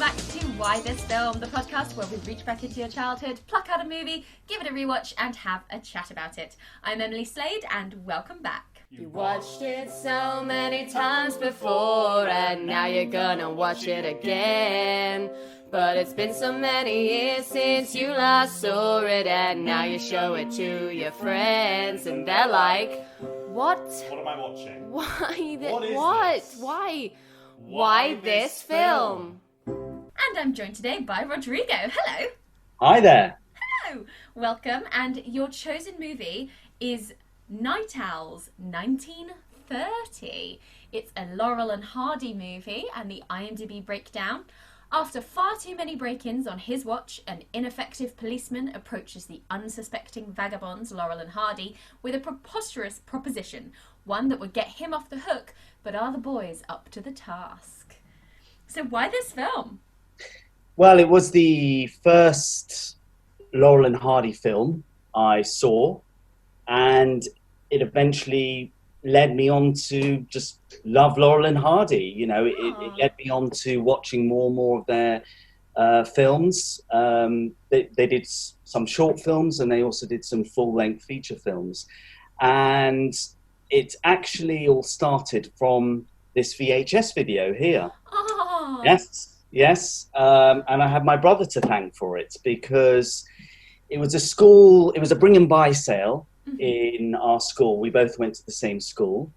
back to Why This Film, the podcast where we reach back into your childhood, pluck out a movie, give it a rewatch, and have a chat about it. I'm Emily Slade, and welcome back. You watched it so many times before, and now you're gonna watch it again. But it's been so many years since you last saw it, and now you show it to your friends, and they're like, "What? What am I watching? Why? What is this? Why this film?" And I'm joined today by Rodrigo. Hello. Hi there. Hello. Welcome. And your chosen movie is Night Owls 1930. It's a Laurel and Hardy movie, and the IMDb breakdown. After far too many break-ins on his watch, an ineffective policeman approaches the unsuspecting vagabonds Laurel and Hardy with a preposterous proposition, one that would get him off the hook, but are the boys up to the task? So why this film? Well, it was the first Laurel and Hardy film I saw, and it eventually led me on to just love Laurel and Hardy. You know, it led me on to watching more and more of their films. They did some short films, and they also did some full-length feature films. And it actually all started from this VHS video here. Oh. Yes. And I have my brother to thank for it, because it was a bring and buy sale in our school. We both went to the same school,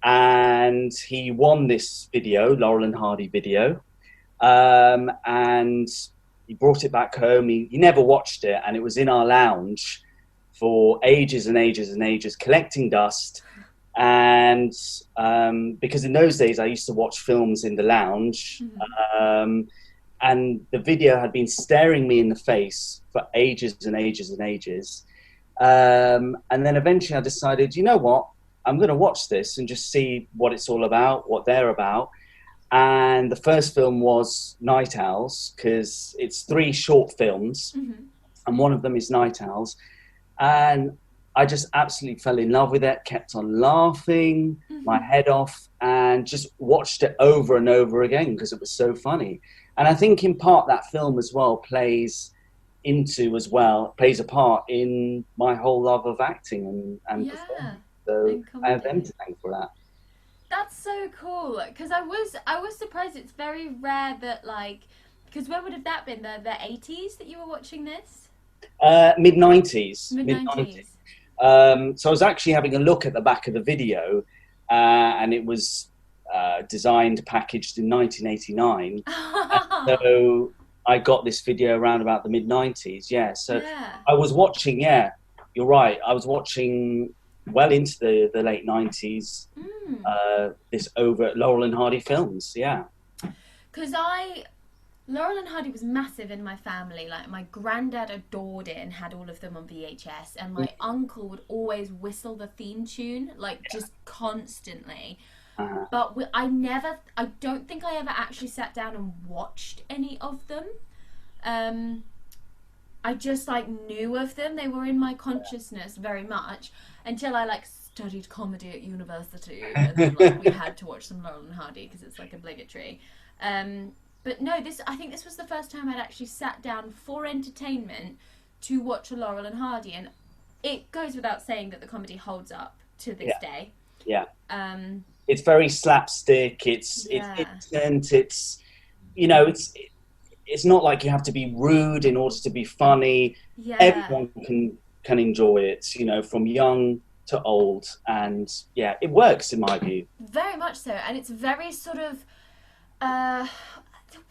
and he won this video, Laurel and Hardy video, and he brought it back home. He never watched it, and it was in our lounge for ages and ages and ages, collecting dust. And because in those days I used to watch films in the lounge, and the video had been staring me in the face for ages and ages and ages. And then eventually I decided, you know what, I'm going to watch this and just see what it's all about, what they're about. And the first film was Night Owls, because it's 3 short films, and one of them is Night Owls. And I just absolutely fell in love with it, kept on laughing my head off, and just watched it over and over again because it was so funny. And I think in part that film as well plays a part in my whole love of acting and performing. So I have them to thank for that. That's so cool, because I was surprised. It's very rare that, like, because when would have that been, the 80s that you were watching this? Mid-90s. Mid-90s. So I was actually having a look at the back of the video, and it was designed, packaged in 1989. So I got this video around about the mid-90s, So I was watching, you're right, I was watching well into the late 90s, this over Laurel and Hardy films, Because Laurel and Hardy was massive in my family. Like, my granddad adored it and had all of them on VHS, and my uncle would always whistle the theme tune, just constantly. But I don't think I ever actually sat down and watched any of them. I just knew of them. They were in my consciousness very much until I studied comedy at university, and then we had to watch some Laurel and Hardy because it's obligatory. But no, I think this was the first time I'd actually sat down for entertainment to watch a Laurel and Hardy, and it goes without saying that the comedy holds up to this day. It's very slapstick. It's innocent. It's it's not like you have to be rude in order to be funny. Everyone can enjoy it, from young to old, and it works in my view. Very much so, and it's very sort of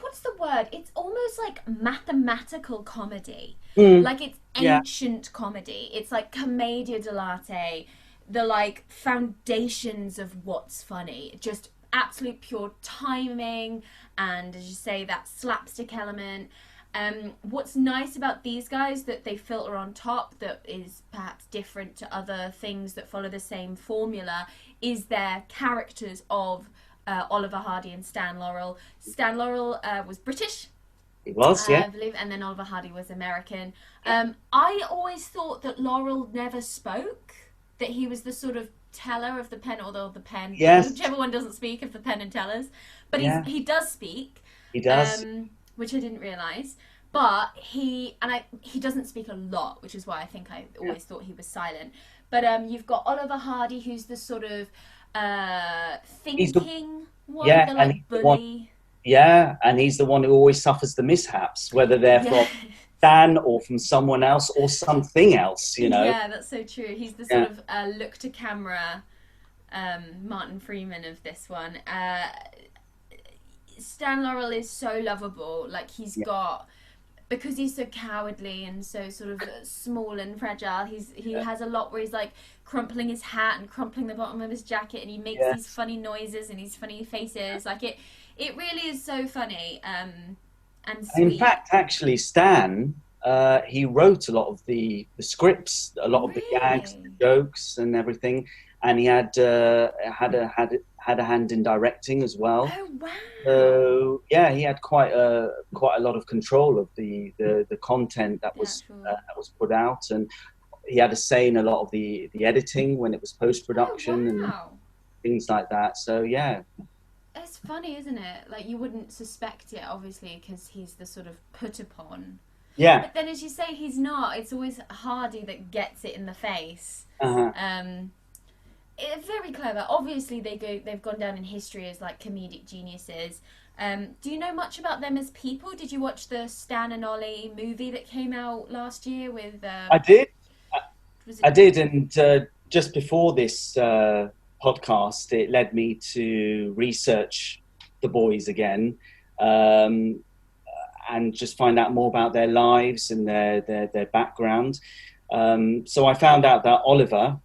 what's the word? It's almost like mathematical comedy. Like, it's ancient comedy. It's like commedia dell'arte, the foundations of what's funny. Just absolute pure timing, and as you say, that slapstick element. What's nice about these guys that they filter on top, that is perhaps different to other things that follow the same formula, is their characters of Oliver Hardy and Stan Laurel. Stan Laurel was British. He was, I believe, and then Oliver Hardy was American. I always thought that Laurel never spoke, that he was the sort of teller of the pen, although the pen, whichever one doesn't speak, of the pen and tellers. But he does speak. He does. which I didn't realise. But he doesn't speak a lot, which is why I think I always thought he was silent. But you've got Oliver Hardy, who's the sort of thinking one, yeah, the and like bully. and he's the one who always suffers the mishaps, whether they're from Stan or from someone else or something else, you know. Yeah, that's so true. He's the sort of look to camera Martin Freeman of this one. Stan Laurel is so lovable. Like he's got, because he's so cowardly and so sort of small and fragile, he has a lot where he's like crumpling his hat and crumpling the bottom of his jacket, and he makes these funny noises and these funny faces. Like it really is so funny and sweet. In fact, actually, Stan, he wrote a lot of the scripts, a lot of the gags, the jokes, and everything, and he had a hand in directing as well. Oh wow! So yeah, he had quite a lot of control of the content that was put out, and he had a say in a lot of the editing when it was post production and things like that. So yeah. It's funny, isn't it? Like, you wouldn't suspect it, obviously, because he's the sort of put upon. Yeah. But then, as you say, he's not. It's always Hardy that gets it in the face. It's very clever. Obviously, they've gone down in history as, like, comedic geniuses. Do you know much about them as people? Did you watch the Stan and Ollie movie that came out last year with... I did. I did, and just before this... podcast, it led me to research the boys again, and just find out more about their lives and their background. So I found out that Oliver,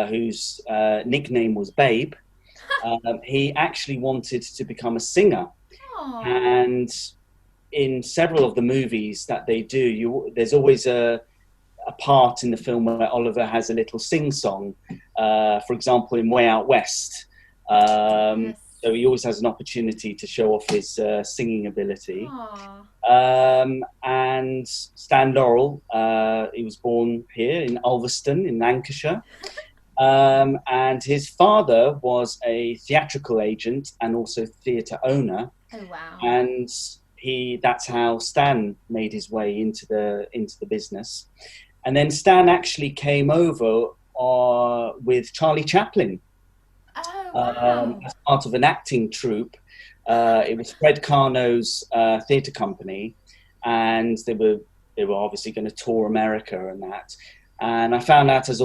whose nickname was Babe, he actually wanted to become a singer. Aww. And in several of the movies that they do, there's always a part in the film where Oliver has a little sing-song, for example, in Way Out West. So he always has an opportunity to show off his singing ability. And Stan Laurel, he was born here in Ulverston in Lancashire. And his father was a theatrical agent and also theatre owner. Oh, wow. And that's how Stan made his way into the business. And then Stan actually came over with Charlie Chaplin as part of an acting troupe. It was Fred Carno's theatre company, and they were obviously going to tour America and that. And I found out as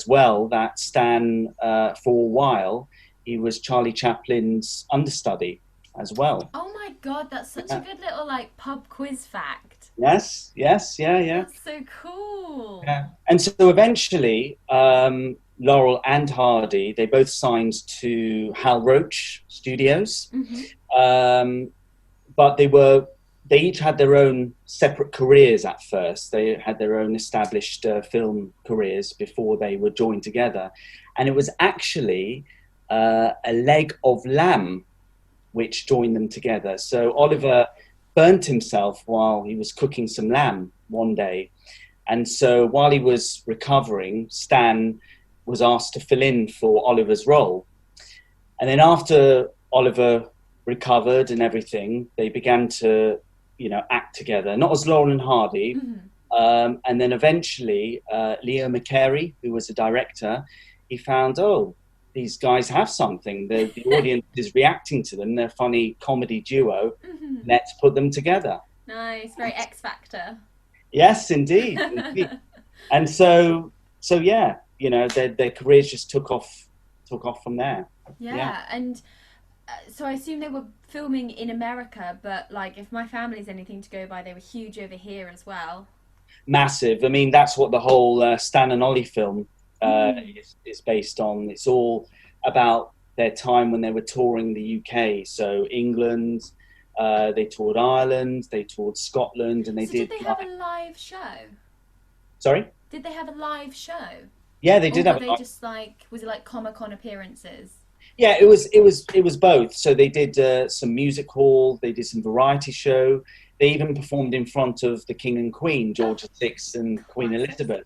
well that Stan, for a while, he was Charlie Chaplin's understudy as well. Oh my God, that's such a good little like pub quiz fact. Yes, yeah. That's so cool. Yeah. And so eventually, Laurel and Hardy, they both signed to Hal Roach Studios. Mm-hmm. But they each had their own separate careers at first. They had their own established film careers before they were joined together. And it was actually a leg of lamb which joined them together. So Oliver burnt himself while he was cooking some lamb one day. And so while he was recovering, Stan was asked to fill in for Oliver's role. And then after Oliver recovered and everything, they began to, act together, not as Laurel and Hardy. Mm-hmm. And then eventually, Leo McCarey, who was a director, he found, these guys have something. The audience is reacting to them. They're a funny comedy duo. Mm-hmm. Let's put them together. Nice, very X Factor. Yes, indeed. And so yeah, their careers just took off from there. Yeah. And so I assume they were filming in America, but like if my family's anything to go by, they were huge over here as well. Massive. I mean, that's what the whole Stan and Ollie film is based on. It's all about their time when they were touring the UK. So England, they toured Ireland, they toured Scotland, and did they have a live show? Sorry? Did they have a live show? Yeah, they did have. Or were they just was it like Comic-Con appearances? Yeah, it was both. So they did some music hall, they did some variety show. They even performed in front of the King and Queen, George VI and Queen Elizabeth.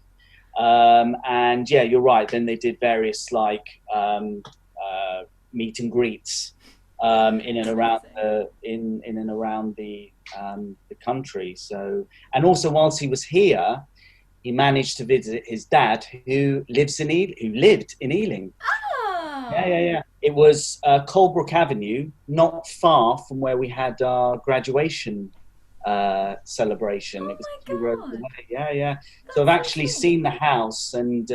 And yeah, you're right. Then they did various meet and greets in and around the the country. So, and also whilst he was here, he managed to visit his dad, who lived in Ealing. Oh. Yeah. It was Colebrook Avenue, not far from where we had our graduation celebration. Oh It was my God. Yeah. That's So I've so actually sweet. seen the house, and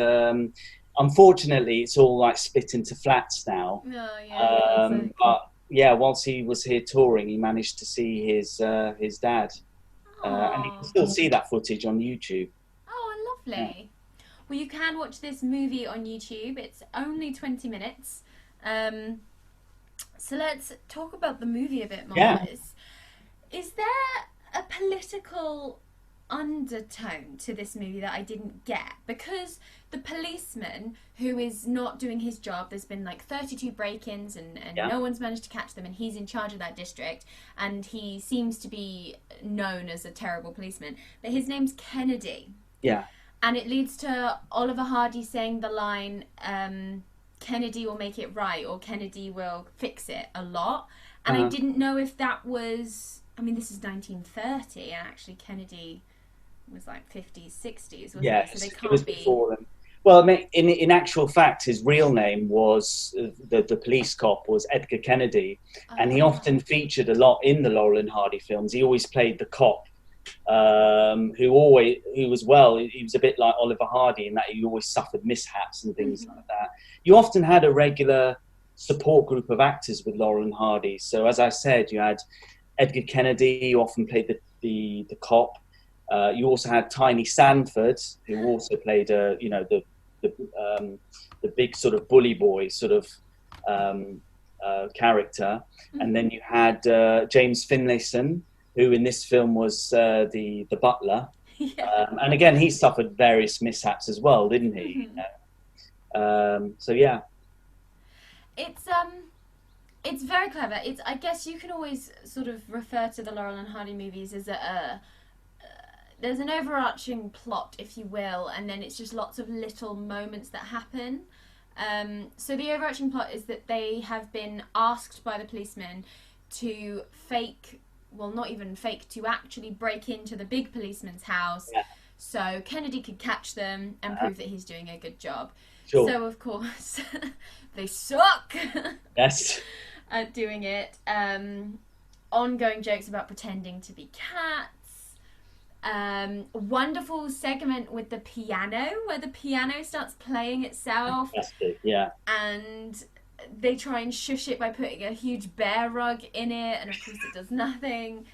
unfortunately, it's all like split into flats now. Oh yeah, classic. But yeah, whilst he was here touring, he managed to see his dad, and you can Aw. still see that footage on YouTube. Oh, Yeah. lovely. Well, you can watch this movie on YouTube. It's only 20 minutes. Um, so let's talk about the movie a bit more. Yeah. Is there a political undertone to this movie that I didn't get? Because the policeman who is not doing his job, there's been like 32 break-ins and Yeah. no one's managed to catch them, and he's in charge of that district, and he seems to be known as a terrible policeman, but his name's Kennedy. Yeah. And it leads to Oliver Hardy saying the line, Kennedy will make it right, or Kennedy will fix it, a lot. And I didn't know if that was, I mean, this is 1930, and actually Kennedy was like 50s, 60s, wasn't Yeah, he? So they it can't was be. before them. Well, in actual fact, his real name was the police cop was Edgar Kennedy, and he often featured a lot in the Laurel and Hardy films. He always played the cop, he was a bit like Oliver Hardy in that he always suffered mishaps and things like that. You often had a regular support group of actors with Laurel and Hardy. So as I said, you had Edgar Kennedy, who often played the cop. You also had Tiny Sanford, who also played the big sort of bully boy sort of character. And then you had James Finlayson, who in this film was the butler. Yeah. And again, he suffered various mishaps as well, didn't he? So yeah. It's very clever. I guess you can always sort of refer to the Laurel and Hardy movies as there's an overarching plot, if you will, and then it's just lots of little moments that happen. So the overarching plot is that they have been asked by the policeman to to actually break into the big policeman's house, so Kennedy could catch them and prove that he's doing a good job. Sure. So of course they suck Yes. at doing it. Ongoing jokes about pretending to be cats. Wonderful segment with the piano, where the piano starts playing itself. Fantastic, yeah. And they try and shush it by putting a huge bear rug in it, and of course it does nothing.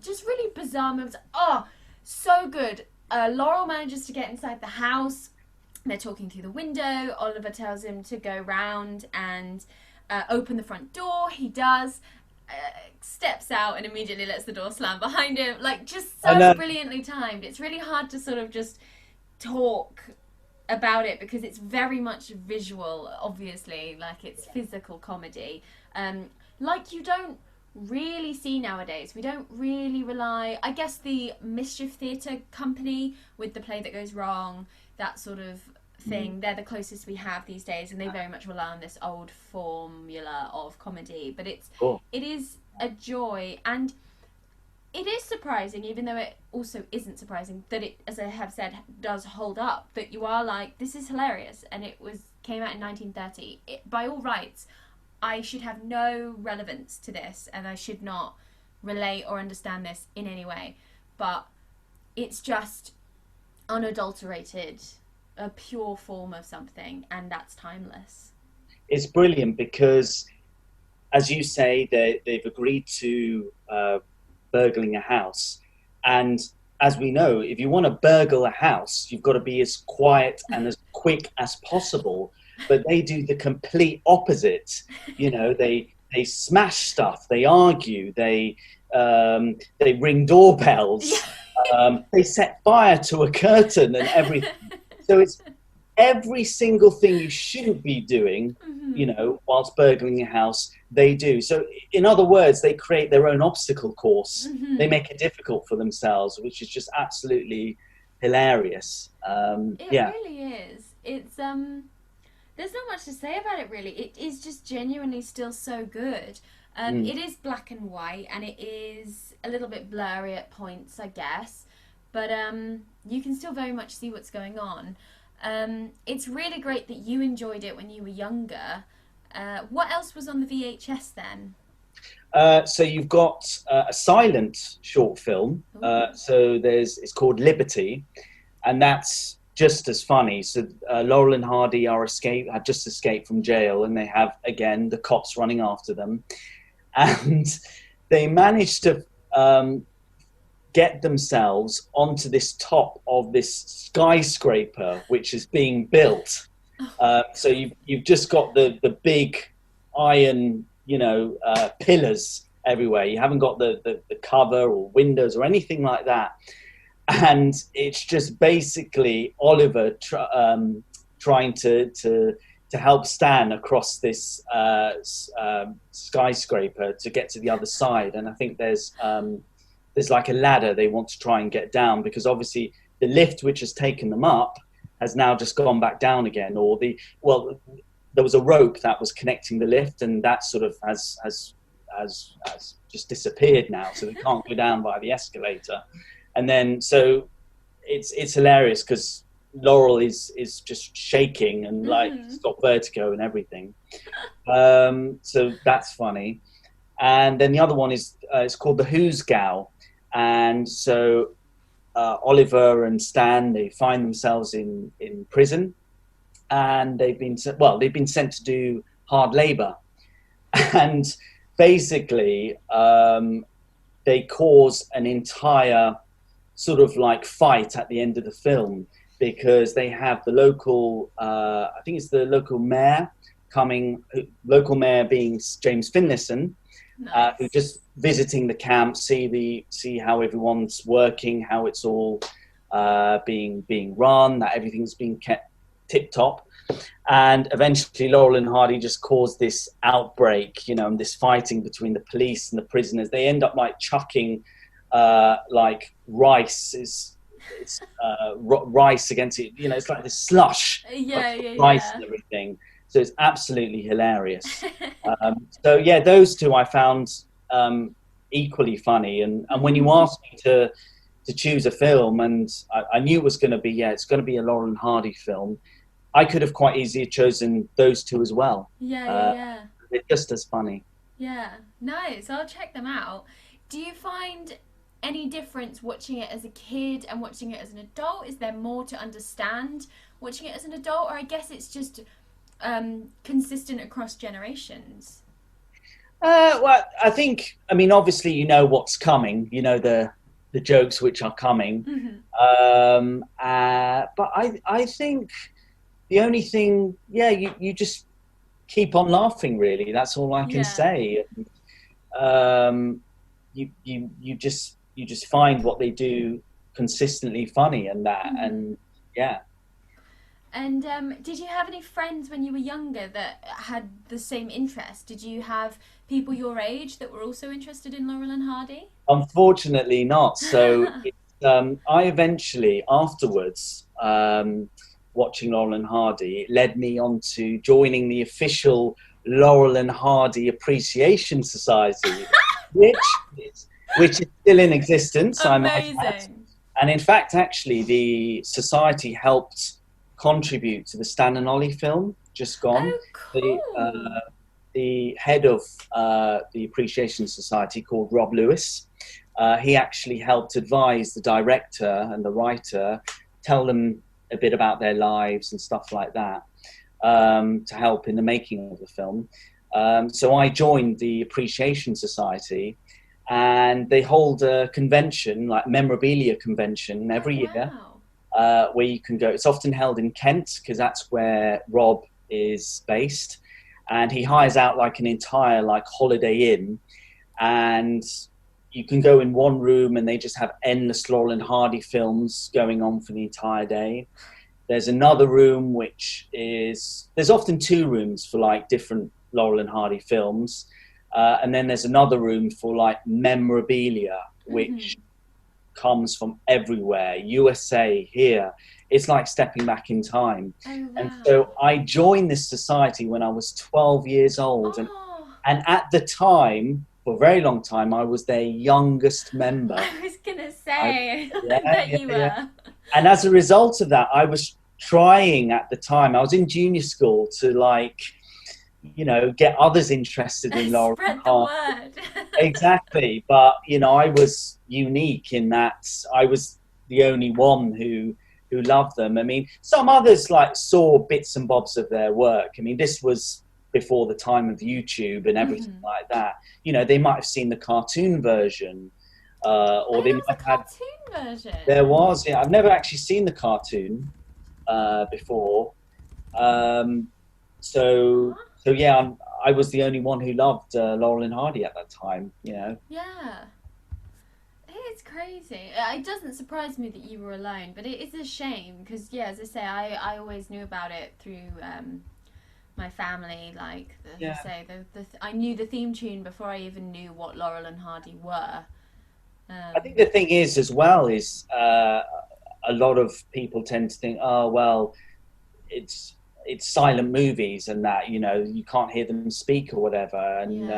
Just really bizarre moments. Oh, so good. Laurel manages to get inside the house. They're talking through the window. Oliver tells him to go round and open the front door. He does. Steps out and immediately lets the door slam behind him. Like, just so brilliantly timed. It's really hard to sort of just talk about it because it's very much visual, obviously. Like, it's physical comedy. Like you don't really see nowadays. We don't really rely... I guess the Mischief Theatre Company with The Play That Goes Wrong, that sort of thing, they're the closest we have these days, and they very much rely on this old formula of comedy. But it is a joy, and it is surprising, even though it also isn't surprising, that it, as I have said, does hold up. That you are like, this is hilarious, and came out in 1930. By all rights, I should have no relevance to this, and I should not relate or understand this in any way. But it's just unadulterated, a pure form of something, and that's timeless. It's brilliant because, as you say, they've agreed to burgling a house. And as we know, if you want to burgle a house, you've got to be as quiet and as quick as possible. But they do the complete opposite. You know, they smash stuff, they argue, they ring doorbells, they set fire to a curtain and everything. So it's every single thing you shouldn't be doing, you know, whilst burgling a house, they do. So in other words, they create their own obstacle course. They make it difficult for themselves, which is just absolutely hilarious. It really is. It's There's not much to say about it, really. It is just genuinely still so good. It is black and white, and it is a little bit blurry at points, I guess. But you can still very much see what's going on. It's really great that you enjoyed it when you were younger. What else was on the VHS then? So you've got a silent short film. So it's called Liberty, and that's just as funny. So Laurel and Hardy have just escaped from jail, and they have, again, the cops running after them. And they managed to get themselves onto this top of this skyscraper, which is being built. So you've just got the big iron, pillars everywhere. You haven't got the cover or windows or anything like that. And it's just basically Oliver trying to help Stan across this skyscraper to get to the other side. And I think there's like a ladder they want to try and get down, because obviously the lift which has taken them up has now just gone back down again. There was a rope that was connecting the lift, and that sort of has just disappeared now, so they can't go down by the escalator. And then so it's hilarious because Laurel is just shaking and like it's got vertigo and everything. So that's funny. And then the other one is it's called the Who's Gal, and so Oliver and Stan, they find themselves in prison, and they've been sent to do hard labor, and basically they cause an entire sort of like fight at the end of the film, because they have the local I think it's the local mayor being James Finlayson. Nice. Who just visiting the camp, see how everyone's working, how it's all being run, that everything's being kept tip top. And eventually Laurel and Hardy just caused this outbreak, and this fighting between the police and the prisoners. They end up like chucking like rice rice against it. It's like this slush, rice and everything. So it's absolutely hilarious. So yeah, those two I found equally funny. And when you asked me to choose a film, and I knew it was going to be, it's going to be a Laurel and Hardy film, I could have quite easily chosen those two as well. Yeah. They're just as funny. Yeah, nice. I'll check them out. Do you find any difference watching it as a kid and watching it as an adult? Is there more to understand watching it as an adult, or I guess it's just consistent across generations? Well, I think, obviously you know what's coming, the jokes which are coming. But I think the only thing, you just keep on laughing, really. That's all I can say. You just find what they do consistently funny, and that, and yeah. And did you have any friends when you were younger that had the same interest? Did you have people your age that were also interested in Laurel and Hardy? Unfortunately not. So I eventually, afterwards, watching Laurel and Hardy, it led me on to joining the official Laurel and Hardy Appreciation Society, which is still in existence. Amazing. And in fact, actually, the society helped contribute to the Stan and Ollie film, just gone. Oh, cool. The head of the Appreciation Society, called Rob Lewis, he actually helped advise the director and the writer, tell them a bit about their lives and stuff like that, to help in the making of the film. So I joined the Appreciation Society, and they hold a convention, like memorabilia convention, every year. Where you can go. It's often held in Kent, because that's where Rob is based, and he hires out like an entire like holiday inn, and you can go in one room and they just have endless Laurel and Hardy films going on for the entire day. There's another room there's often two rooms for like different Laurel and Hardy films, and then there's another room for like memorabilia, which comes from everywhere, USA, here. It's like stepping back in time. Oh, wow. And so I joined this society when I was 12 years old. And at the time, for a very long time, I was their youngest member. I was going to say, I bet you were. And as a result of that, I was trying at the time, I was in junior school to like, you know, get others interested in Laurel and Hardy. Spread the word. Exactly. But, you know, I was unique in that I was the only one who loved them. I mean, some others like saw bits and bobs of their work. I mean, this was before the time of YouTube and everything like that. You know, they might have seen the cartoon version, or they might have had cartoon version. There was, yeah. I've never actually seen the cartoon before. So yeah, I was the only one who loved Laurel and Hardy at that time. You know. Yeah. It's crazy. It doesn't surprise me that you were alone, but it is a shame because, yeah, as I say, I always knew about it through my family. Like, I knew the theme tune before I even knew what Laurel and Hardy were. I think the thing is, as well, is a lot of people tend to think, oh, well, it's silent movies and that, you know, you can't hear them speak or whatever. And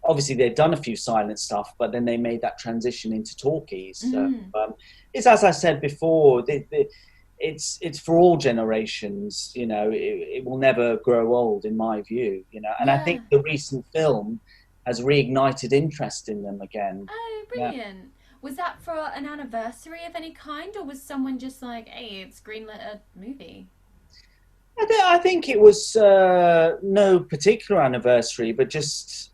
obviously they've done a few silent stuff, but then they made that transition into talkies. It's, as I said before, it's for all generations, you know, it will never grow old in my view, you know. And I think the recent film has reignited interest in them again. Oh, brilliant. Was that for an anniversary of any kind, or was someone just like, hey, it's greenlit a movie? I think it was no particular anniversary, but just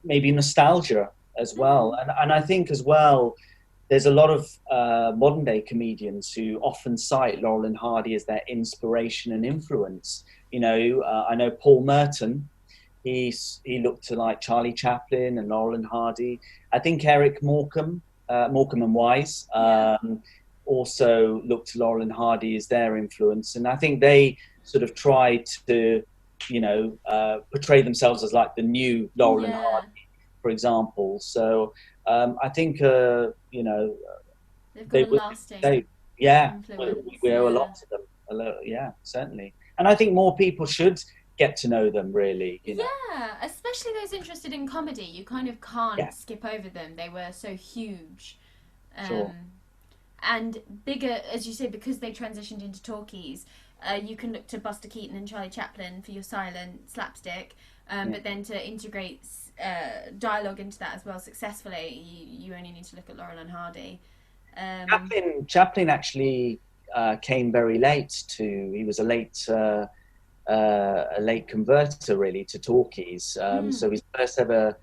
maybe nostalgia as well. And I think as well, there's a lot of modern day comedians who often cite Laurel and Hardy as their inspiration and influence. You know, I know Paul Merton, he looked to like Charlie Chaplin and Laurel and Hardy. I think Eric Morecambe and Wise, also looked to Laurel and Hardy as their influence. And I think they sort of tried to, you know, portray themselves as like the new Laurel and Hardy, for example. So I think, you know, they've got a lasting influence. We owe a lot to them. Yeah, certainly. And I think more people should get to know them, really. You know? Yeah, especially those interested in comedy. You kind of can't skip over them. They were so huge. Sure. And bigger, as you say, because they transitioned into talkies, you can look to Buster Keaton and Charlie Chaplin for your silent slapstick, but then to integrate dialogue into that as well successfully, you only need to look at Laurel and Hardy. Chaplin actually came very late he was a late converter really to talkies. So his first ever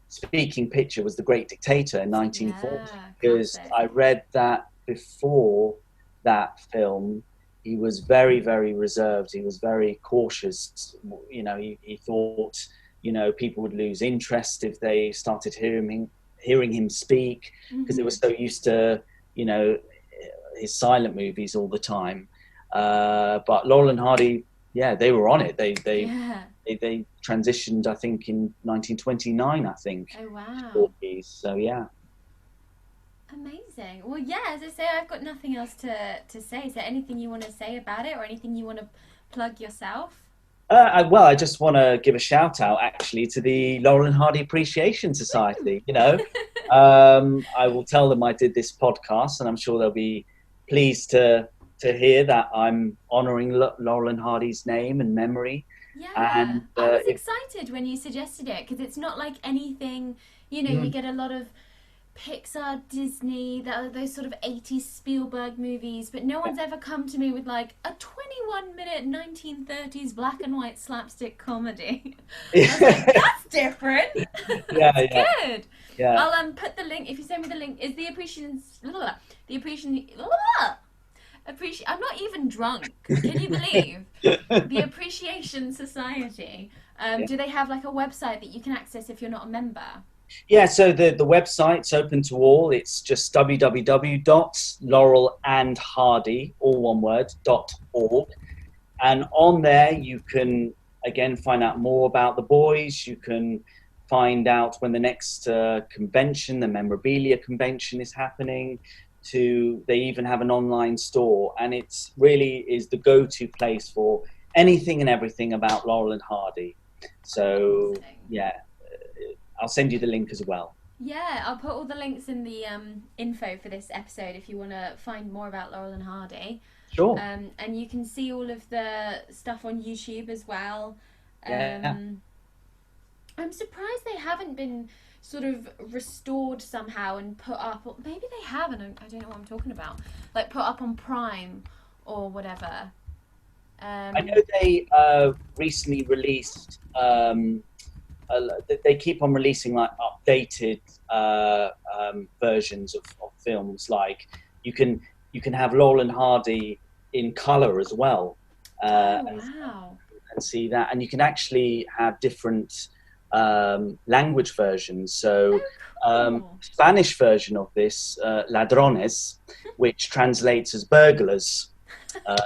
speaking picture was The Great Dictator in 1940, because I read that before that film, he was very, very reserved. He was very cautious. You know, he thought, you know, people would lose interest if they started hearing him speak, because they were so used to, you know, his silent movies all the time. But Laurel and Hardy, they were on it. They transitioned, I think, in 1929, I think. Oh, wow. 40s, so yeah. Amazing. Well, yeah, as I say, I've got nothing else to say. Is there anything you want to say about it, or anything you want to plug yourself? I just want to give a shout out, actually, to the Laurel and Hardy Appreciation Society. You know, I will tell them I did this podcast, and I'm sure they'll be pleased to hear that I'm honouring Laurel and Hardy's name and memory. Yeah, and, I was excited when you suggested it, because it's not like anything, you know, you get a lot of Pixar, Disney, those sort of 80s Spielberg movies, but no one's ever come to me with like a 21-minute 1930s black and white slapstick comedy. I was like, that's different. Good. Yeah. I'll put the link, if you send me the link, is I'm not even drunk. Can you believe? The Appreciation Society. Do they have like a website that you can access if you're not a member? Yeah, so the website's open to all. It's just www.laurelandhardy, all one word, .org. And on there you can, again, find out more about the boys. You can find out when the next convention, the memorabilia convention, is happening, to they even have an online store, and it's really is the go-to place for anything and everything about Laurel and Hardy. So yeah, I'll send you the link as well. Yeah, I'll put all the links in the info for this episode if you want to find more about Laurel and Hardy. Sure. And you can see all of the stuff on YouTube as well. Yeah. I'm surprised they haven't been sort of restored somehow and put up. Or maybe they have, and I don't know what I'm talking about. Like put up on Prime or whatever. I know they recently released. They keep on releasing like updated versions of films. Like you can have Laurel and Hardy in color as well. Wow. And see that, and you can actually have different language versions. So cool. Spanish version of this, ladrones, which translates as burglars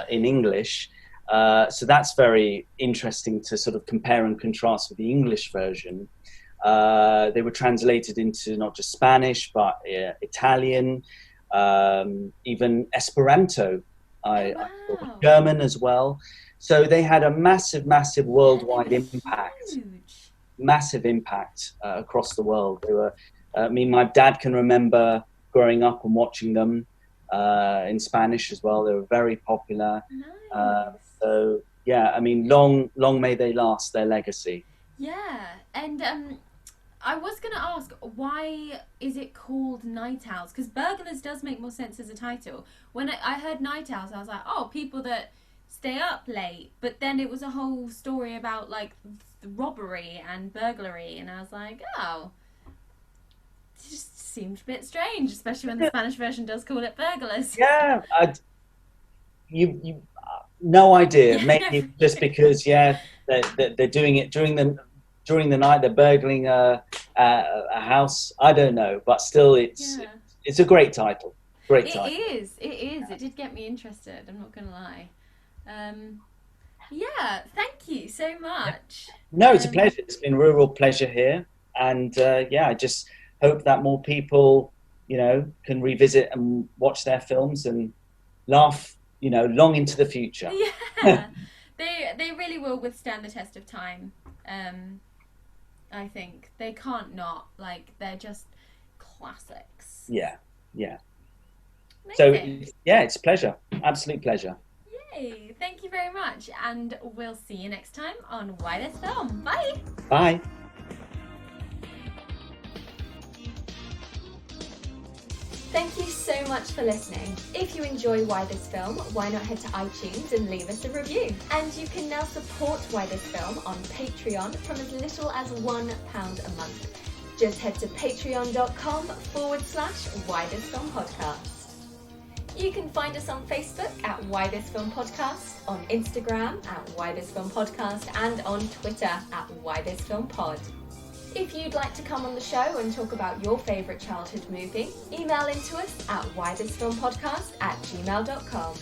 in English. So that's very interesting to sort of compare and contrast with the English version. They were translated into not just Spanish, but Italian, even Esperanto, German as well. So they had a massive worldwide impact. Huge. Massive impact across the world. They were. I mean, my dad can remember growing up and watching them in Spanish as well. They were very popular. Nice. So yeah, I mean, long may they last, their legacy. Yeah, and I was going to ask, why is it called Night Owls? Because Burglars does make more sense as a title. When I heard Night Owls, I was like, oh, people that stay up late. But then it was a whole story about like robbery and burglary, and I was like, oh, it just seemed a bit strange, especially when the Spanish version does call it burglars. Yeah, you no idea. Maybe just because they're doing it during the night. They're burgling a house. I don't know, but still, it's a great title. Great title. It is. It did get me interested. I'm not gonna lie. Yeah, thank you so much. No, it's a pleasure. It's been a real pleasure here, and I just hope that more people, can revisit and watch their films and laugh, long into the future. Yeah, they really will withstand the test of time. I think they can't not. Like, they're just classics. Yeah. Amazing. So it's a pleasure. Absolute pleasure. Yay! Thank you very much, and we'll see you next time on Why This Film. Bye. Bye. Thank you so much for listening. If you enjoy Why This Film, why not head to iTunes and leave us a review? And you can now support Why This Film on Patreon from as little as £1 a month. Just head to patreon.com/Why This Film Podcast. You can find us on Facebook at Why This Film Podcast, on Instagram at Why This Film Podcast, and on Twitter at Why This Film Pod. If you'd like to come on the show and talk about your favourite childhood movie, email into us at whythisfilmpodcast@gmail.com.